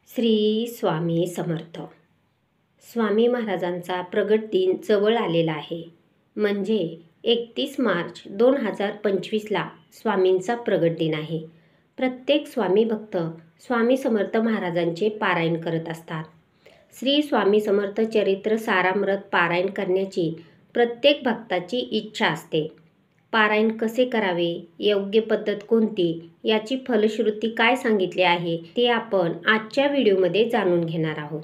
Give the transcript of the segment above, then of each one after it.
श्री स्वामी समर्थ. स्वामी महाराजांचा प्रगट दिन जवळ आलेला आहे. म्हणजे 31 मार्च 2025ला स्वामींचा प्रगट दिन आहे. प्रत्येक स्वामी भक्त स्वामी समर्थ महाराजांचे पारायण करत असतात. श्री स्वामी समर्थ चरित्र सारामृत पारायण करण्याची प्रत्येक भक्ताची इच्छा असते. पारायण कसे करावे, योग्य पद्धत कोणती, याची फलश्रुती काय सांगितली आहे ते आपण आजच्या व्हिडिओमध्ये जाणून घेणार आहोत.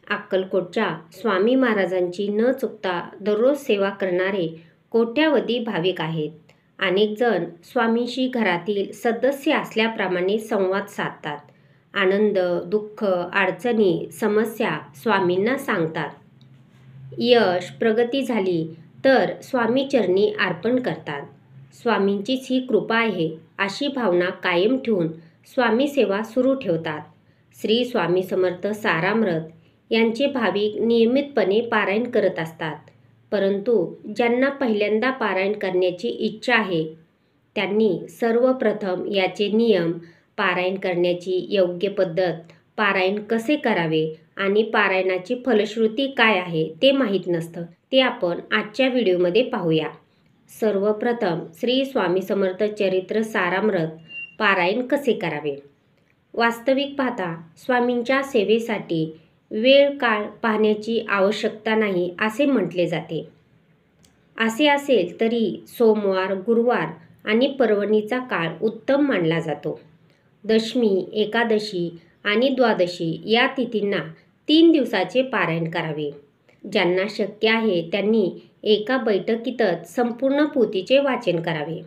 अक्कलकोटच्या स्वामी महाराजांची न चुकता दररोज सेवा करणारे कोट्यावधी भाविक आहेत. अनेक जण स्वामींशी घरातील सदस्य असल्याप्रमाणे संवाद साधतात. आनंद, दुःख, अडचणी, समस्या स्वामींना सांगतात. यश, प्रगती झाली तर स्वामी चरणी अर्पण करतात. स्वामींचीच ही कृपा आहे अशी भावना कायम ठेवून स्वामी सेवा सुरू ठेवतात. श्री स्वामी समर्थ सारामृत यांचे भाविक नियमितपणे पारायण करत असतात. परंतु ज्यांना पहिल्यांदा पारायण करण्याची इच्छा आहे त्यांनी सर्वप्रथम याचे नियम, पारायण करण्याची योग्य पद्धत, पारायण कसे करावे आणि पारायणाची फलश्रुती काय आहे ते माहीत नसतं. ते आपण आजच्या व्हिडिओमध्ये पाहूया. सर्वप्रथम श्री स्वामी समर्थ चरित्र सारामृत पारायण कसे करावे. वास्तविक पाहता स्वामींच्या सेवेसाठी वेळ काळ पाहण्याची आवश्यकता नाही असे म्हटले जाते. असे असेल तरी सोमवार, गुरुवार आणि पर्वणीचा काळ उत्तम मानला जातो. दशमी, एकादशी आणि द्वादशी या तिथींना 3 दिवसाचे पारायण करावे. ज्यांना शक्य आहे त्यांनी एका बैठकीतच संपूर्ण पोथीचे वाचन करावे.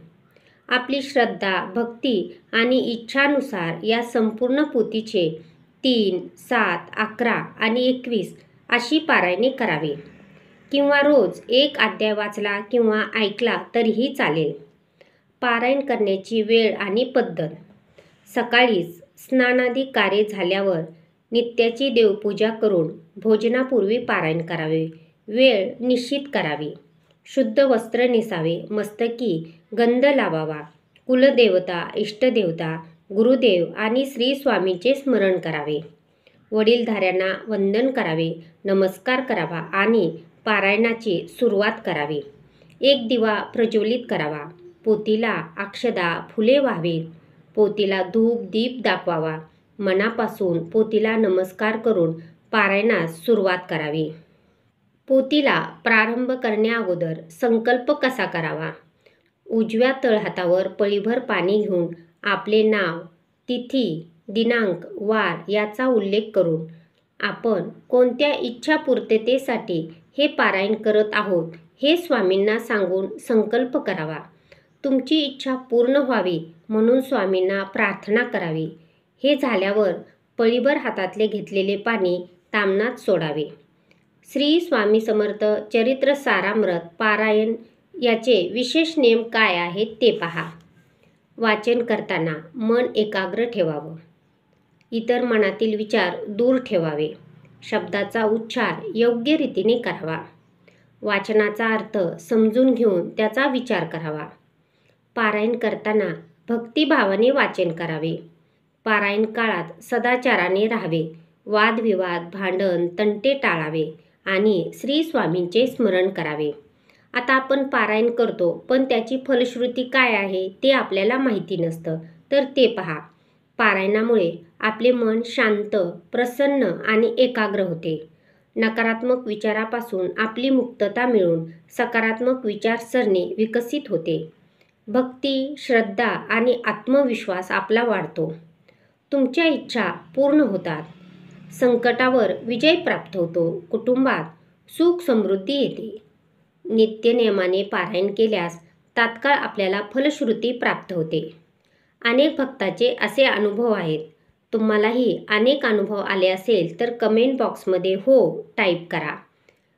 आपली श्रद्धा, भक्ती आणि इच्छानुसार या संपूर्ण पोथीचे 3, 7, 11 आणि 21 अशी पारायणे करावे. किंवा रोज एक अध्याय वाचला किंवा ऐकला तरीही चालेल. पारायण करण्याची वेळ आणि पद्धत. सकाळीच स्नानादी कार्य झाल्यावर नित्याची देवपूजा करून भोजनापूर्वी पारायण करावे. वेळ निश्चित करावी. शुद्ध वस्त्र नेसावे. मस्तकी गंध लावावा. कुलदेवता, इष्टदेवता, गुरुदेव आणि श्री स्वामींचे स्मरण करावे. वडीलधाऱ्यांना वंदन करावे, नमस्कार करावा आणि पारायणाची सुरुवात करावी. एक दिवा प्रज्वलित करावा. पोथीला अक्षदा, फुले व्हावीत. पोथीला धूप, दीप दाखवावा. मनापासून पोथीला नमस्कार करून पारायणास सुरुवात करावी. पोथीला प्रारंभ करण्याअगोदर संकल्प कसा करावा. उजव्या तळहातावर पळीभर पाणी घेऊन आपले नाव, तिथी, दिनांक, वार याचा उल्लेख करून आपण कोणत्या इच्छापूर्ततेसाठी हे पारायण करत आहोत हे स्वामींना सांगून संकल्प करावा. तुमची इच्छा पूर्ण व्हावी म्हणून स्वामींना प्रार्थना करावी. हे झाल्यावर पळीभर हातातले घेतलेले पाणी ताम्हणात सोडावे. श्री स्वामी समर्थ चरित्र सारामृत पारायण याचे विशेष नियम काय आहेत ते पहा. वाचन करताना मन एकाग्र ठेवावं. इतर मनातील विचार दूर ठेवावे. शब्दाचा उच्चार योग्य रीतीने करावा. वाचनाचा अर्थ समजून घेऊन त्याचा विचार करावा. पारायण करताना भक्तिभावाने वाचन करावे. पारायण काळात सदाचाराने राहावे. वादविवाद, भांडण, तंटे टाळावे आणि श्री स्वामींचे स्मरण करावे. आता आपण पारायण करतो पण त्याची फलश्रुती काय आहे ते आपल्याला माहिती नसतं, तर ते पहा. पारायणामुळे आपले मन शांत, प्रसन्न आणि एकाग्र होते. नकारात्मक विचारापासून आपली मुक्तता मिळून सकारात्मक विचारसरणी विकसित होते. भक्ती, श्रद्धा आणि आत्मविश्वास आपला वाढतो. तुमच्या इच्छा पूर्ण होतात. संकटावर विजय प्राप्त होतो. कुटुंबात सुख समृद्धी येते. नित्यनियमाने पारायण केल्यास तात्काळ आपल्याला फलश्रुती प्राप्त होते. अनेक भक्ताचे असे अनुभव आहेत. तुम्हालाही अनेक अनुभव आले असेल तर कमेंट बॉक्समध्ये हो टाईप करा.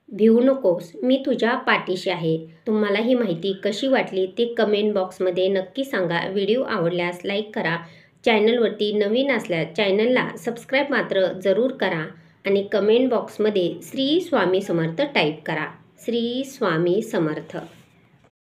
भिवू नकोस, मी तुझ्या पाठीशी आहे. तुम्हाला ही माहिती कशी वाटली ते कमेंट बॉक्समध्ये नक्की सांगा. व्हिडिओ आवडल्यास लाईक करा. चॅनलवरती नवीन असल्यास चॅनलला सबस्क्राईब मात्र जरूर करा आणि कमेंट बॉक्समध्ये श्री स्वामी समर्थ टाईप करा. श्री स्वामी समर्थ.